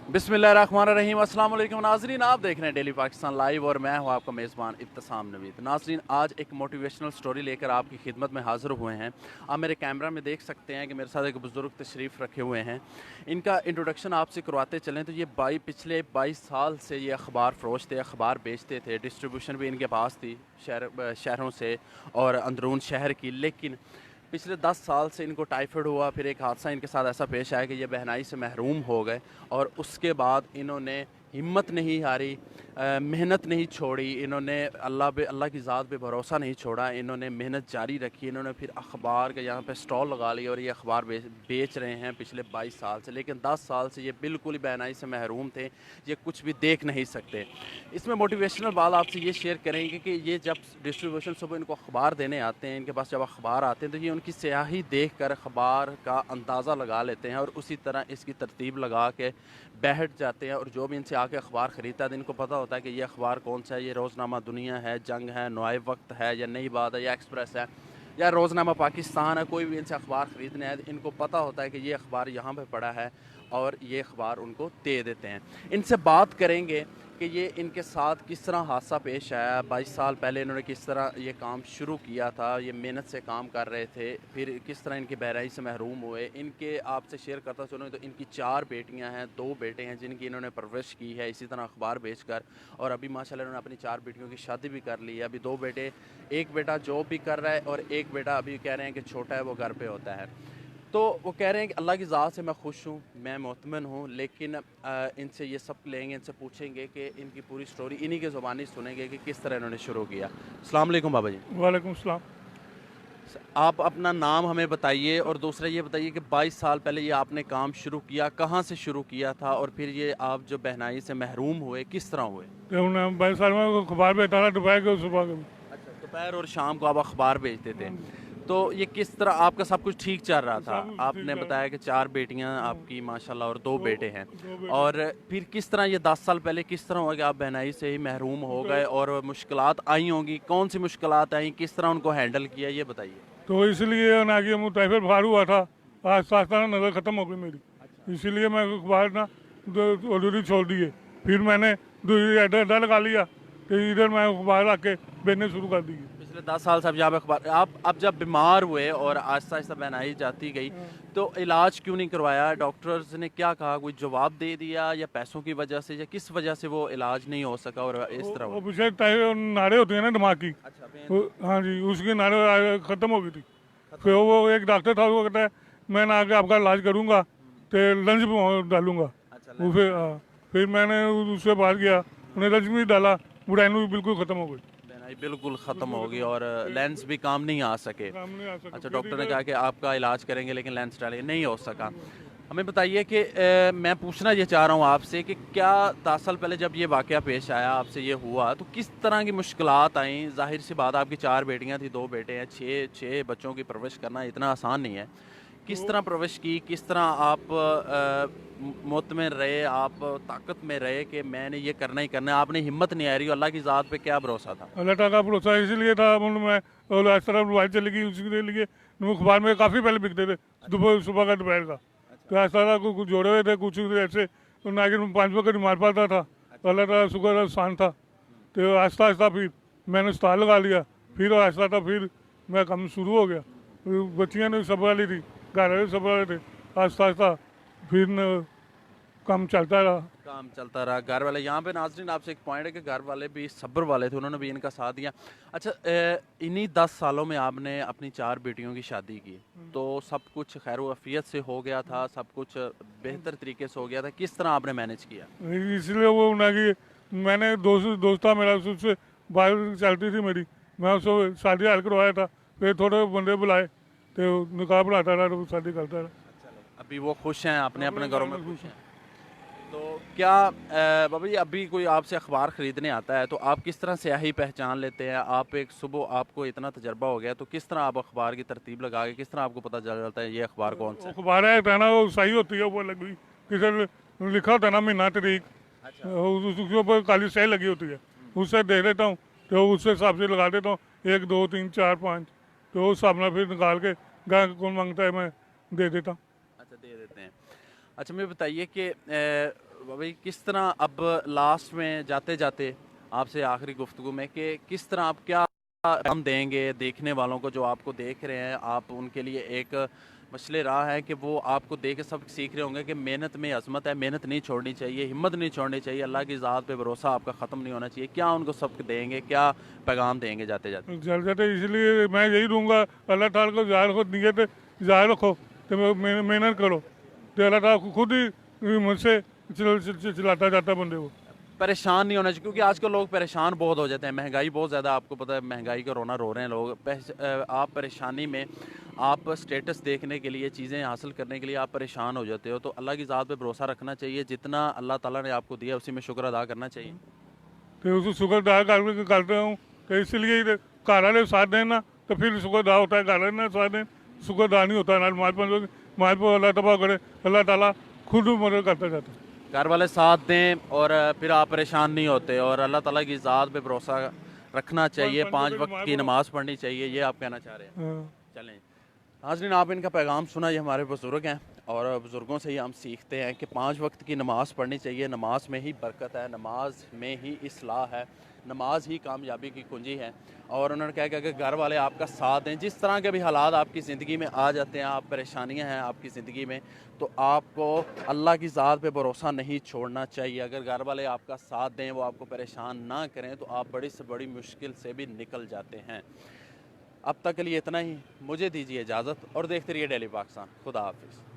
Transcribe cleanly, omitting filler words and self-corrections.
बिस्मिल्लाहिर्रहमानिर्रहीम। अस्सलाम वालेकुम नाज़रीन, आप देख रहे हैं डेली पाकिस्तान लाइव और मैं हूं आपका मेज़बान इब्तिसाम नवीद। नाज़रीन, आज एक मोटिवेशनल स्टोरी लेकर आपकी खिदमत में हाज़िर हुए हैं। आप मेरे कैमरा में देख सकते हैं कि मेरे साथ एक बुज़ुर्ग तशरीफ़ रखे हुए हैं। इनका इंट्रोडक्शन आपसे करवाते चलें तो ये पिछले 22 साल से ये अखबार फ़रोश थे, अखबार बेचते थे, डिस्ट्रीब्यूशन भी इनके पास थी शहरों से और अंदरून शहर की। लेकिन पिछले 10 साल से इनको टाइफाइड हुआ, फिर एक हादसा इनके साथ ऐसा पेश आया कि ये बहनाई से महरूम हो गए और उसके बाद इन्होंने हिम्मत नहीं हारी, मेहनत नहीं छोड़ी, इन्होंने अल्लाह की ज़ात पे भरोसा नहीं छोड़ा, इन्होंने मेहनत जारी रखी। इन्होंने फिर अखबार का यहाँ पे स्टॉल लगा लिया और ये अखबार बेच रहे हैं पिछले 22 साल से। लेकिन 10 साल से ये बिल्कुल ही बहनाई से महरूम थे, ये कुछ भी देख नहीं सकते। इसमें मोटिवेशनल बात आपसे ये शेयर करेंगे कि ये जब डिस्ट्रीब्यूशन सुबह इनको अखबार देने आते हैं, इनके पास जब अखबार आते हैं तो ये उनकी स्याही देख कर अखबार का अंदाज़ा लगा लेते हैं और उसी तरह इसकी तरतीब लगा के बैठ जाते हैं। और जो भी इनसे आके अखबार ख़रीदता है तो इनको पता होता है कि ये अखबार कौन सा है, ये रोज़नामा दुनिया है, जंग है, नए वक्त है, या नई बात है, या एक्सप्रेस है, या रोज़नामा पाकिस्तान है। कोई भी इनसे अखबार ख़रीदने आए तो इनको पता होता है कि ये अखबार यहाँ पे पड़ा है और ये अखबार उनको दे देते हैं। इनसे बात करेंगे कि ये इनके साथ किस तरह हादसा पेश आया, 22 साल पहले इन्होंने किस तरह ये काम शुरू किया था, ये मेहनत से काम कर रहे थे, फिर किस तरह इनकी बहराई से महरूम हुए। इनके आपसे शेयर करता चलूँ तो इनकी 4 बेटियां हैं, 2 बेटे हैं जिनकी इन्होंने परवरिश की है इसी तरह अखबार बेचकर। और अभी माशाल्लाह इन्होंने अपनी 4 बेटियों की शादी भी कर ली है। अभी 2 बेटे, एक बेटा जॉब भी कर रहा है और एक बेटा अभी कह रहे हैं कि छोटा है, वो घर पर होता है। तो वो कह रहे हैं कि अल्लाह की ज़ात से मैं खुश हूँ, मैं मुतमिन हूँ। लेकिन इनसे ये सब लेंगे, इनसे पूछेंगे कि इनकी पूरी स्टोरी इन्हीं की ज़ुबानी सुनेंगे कि किस तरह इन्होंने शुरू किया। अस्सलाम वालेकुम बाबा जी। वालेकुम सलाम। आप अपना नाम हमें बताइए और दूसरा ये बताइए कि 22 साल पहले ये आपने काम शुरू किया, कहाँ से शुरू किया था और फिर ये आप जो बहनाई से महरूम हुए किस तरह हुए? तो उन्हें 22 साल में अखबार बेचता था दोपहर के सुबह के। अच्छा, दोपहर और शाम को आप अखबार बेचते थे। हाँ जी। तो ये किस तरह आपका सब कुछ ठीक चल रहा था? सब ठीक आपने ठाक। बताया कि 4 बेटियां हाँ, आपकी माशाल्लाह और 2 दो बेटे हैं। दो बेटे। और फिर किस तरह ये 10 साल पहले किस तरह हुआ कि आप बहनाई से ही महरूम हो तो, गए और मुश्किलात आई होंगी, कौन सी मुश्किलात आई, किस तरह उनको हैंडल किया, ये बताइए? तो इसलिए ना कि मुझे टाइफाइड बुखार हुआ था। आस्ता आस्ता नज़र ख़त्म हो गई मेरी, इसीलिए मैं अखबार ना ऑलरेडी छोड़ दिए। फिर मैंने अड्डा लगा लिया तो इधर मैं अखबार आके बेचने शुरू कर दिए। पिछले 10 साल से आप यहाँ पे अखबार आप अब जब बीमार हुए और आहिस्ता आहिस्ता बहनाई जाती गई, तो इलाज क्यों नहीं करवाया? डॉक्टर्स ने क्या कहा, कोई जवाब दे दिया या पैसों की वजह से या किस वजह से वो इलाज नहीं हो सका और इस तरह वो हुआ? पीछे नाड़े होती है ना दिमाग की। अच्छा, हाँ जी, उसकी नाड़े ख़त्म हो गई थी। फिर वो एक डॉक्टर था, वो कहता है मैं ना आके आपका इलाज करूँगा तो लंच भी डालूंगा। अच्छा, वो फिर हाँ, फिर मैंने उससे बाहर किया, उन्हें लंच भी डाला, बुढ़ाई भी बिल्कुल ख़त्म हो गई। बहनाई बिल्कुल ख़त्म हो गई और लेंस भी काम नहीं आ सके। काम नहीं आ सका अच्छा, फिर डॉक्टर ने इधर। कहा कि आपका इलाज करेंगे लेकिन लेंस डालेंगे, नहीं हो सका। हमें बताइए कि मैं पूछना ये चाह रहा हूँ आपसे कि क्या 10 साल पहले जब ये वाक़या पेश आया, आपसे ये हुआ, तो किस तरह की मुश्किलात आई? ज़ाहिर सी बात, आपकी 4 बेटियाँ थी, 2 बेटे हैं, 6 बच्चों की परवरिश करना इतना आसान नहीं है। किस तरह परवरिश की, किस तरह आप मुतमिन रहे, आप ताकत में रहे कि मैंने ये करना ही करना है, आपने हिम्मत नहीं हारी? अल्लाह की ज़ात पे क्या भरोसा था? अल्लाह ताला का भरोसा इसीलिए था। मतलब मैं और इस तरह मोबाइल चली गई, उसके लिए अखबार में काफ़ी पहले बिकते थे, दोपहर सुबह का दोपहर का। तो ऐसा था कुछ जोड़े हुए थे, कुछ ऐसे ना कि 5 वक्त मार पाता था। अल्लाह ताला शुक्र आसान था। तो आहिस्ता आहिस्ता फिर मैंने स्टाल लगा लिया, फिर आहिस्ता था, फिर मैं काम शुरू हो गया। बच्चियाँ ने सब वाली थी, घर वाले सब वाले थे। आहिस्ता आहिस्ता फिर काम चलता रहा। काम चलता रहा, घर वाले यहाँ पे नाज़रीन आपसे एक पॉइंट है कि घर वाले भी सब्र वाले थे, उन्होंने भी इनका साथ दिया। अच्छा, इन्हीं 10 सालों में आपने अपनी 4 बेटियों की शादी की, तो सब कुछ खैर वफ़ियत से हो गया था, सब कुछ बेहतर तरीके से हो गया था, किस तरह आपने मैनेज किया? इसलिए वो ना कि मैंने दोस्त था मेरा, उससे बात चलती थी मेरी, मैं उससे शादी हाल करवाया था। फिर थोड़े बंदे बुलाए तो निकाह बढ़ाता रहा, तो शादी करता रहा। अभी वो खुश हैं, अपने अपने घरों में खुश खुश हैं? तो क्या बाबा जी, अभी कोई आपसे अखबार ख़रीदने आता है तो आप किस तरह स्याही पहचान लेते हैं? आप एक सुबह आपको इतना तजर्बा हो गया तो किस तरह आप अखबार की तरतीब लगा के किस तरह आपको पता चल जाता है ये अखबार कौन सा है? अखबार है ना, वो सही होती है, वो लगी किसी लिखा होता है ना महीना तारीख, उसके ऊपर काली स्याही लगी होती है, उससे देख लेता हूँ। तो उससे हिसाब से लगा देता हूँ, 1 2 3 4 5, तो उस हिसाब से फिर निकाल के गाय कौन मांगता है मैं दे देता हूँ। अच्छा, दे देते हैं। अच्छा, मुझे बताइए कि भाई किस तरह अब लास्ट में जाते जाते आपसे आखिरी गुफ्तगू में कि किस तरह आप क्या हम देंगे देखने वालों को जो आपको देख रहे हैं, आप उनके लिए एक मसले राह है कि वो आपको देख के सब सीख रहे होंगे कि मेहनत में अजमत है, मेहनत नहीं छोड़नी चाहिए, हिम्मत नहीं छोड़नी चाहिए, अल्लाह की ज़ात पे भरोसा आपका ख़त्म नहीं होना चाहिए। क्या उनको सबक देंगे, क्या पैगाम देंगे जाते जाते? चल जाते, इसलिए मैं यही दूंगा, अल्लाह ताला को ज़ाहिर हो, नीयत ज़ाहिर रखो, तो मेहनत करो, तो अल्लाह ताला खुद ही मुझसे चलाता जाता बंदे को। परेशान नहीं होना चाहिए, क्योंकि आजकल लोग परेशान बहुत हो जाते हैं, महंगाई बहुत ज़्यादा, आपको पता है महंगाई का रोना रो रहे हैं लोग। आप परेशानी में, आप स्टेटस देखने के लिए, चीज़ें हासिल करने के लिए आप परेशान हो जाते हो, तो अल्लाह की ज़ात पे भरोसा रखना चाहिए, जितना अल्लाह ताला ने आपको दिया उसी में शुक्र अदा करना चाहिए। तो उसको शुक्रदार करता हूँ, तो इसलिए घर वाले साथ देना, तो फिर शुक्रदार होता है, घर वाले ना साथ दें, शुक्रदार नहीं होता। माल पर अल्लाह तबाह करे, अल्लाह ताला खुद मदद करता जाता है। घर वाले साथ दें और फिर आप परेशान नहीं होते, और अल्लाह ताला की ज़ात पे भरोसा रखना चाहिए, 5 वक्त की नमाज़ पढ़नी चाहिए, ये आप कहना चाह रहे हैं। हाँ। चलें नाज़रीन, आप इनका पैगाम सुना, ये हमारे बुज़ुर्ग हैं और बुज़ुर्गों से ही हम सीखते हैं कि 5 वक्त की नमाज़ पढ़नी चाहिए। नमाज में ही बरकत है, नमाज में ही इस्लाह है, नमाज ही कामयाबी की कुंजी है। और उन्होंने कहा कि अगर घर वाले आपका साथ दें, जिस तरह के भी हालात आपकी ज़िंदगी में आ जाते हैं, आप परेशानियां हैं आपकी ज़िंदगी में, तो आपको अल्लाह की ज़ात पे भरोसा नहीं छोड़ना चाहिए। अगर घर वाले आपका साथ दें, वो आपको परेशान ना करें, तो आप बड़ी से बड़ी मुश्किल से भी निकल जाते हैं। अब तक के लिए इतना ही, मुझे दीजिए इजाज़त और देखते रहिए डेली पाकिस्तान। खुदा हाफिज़।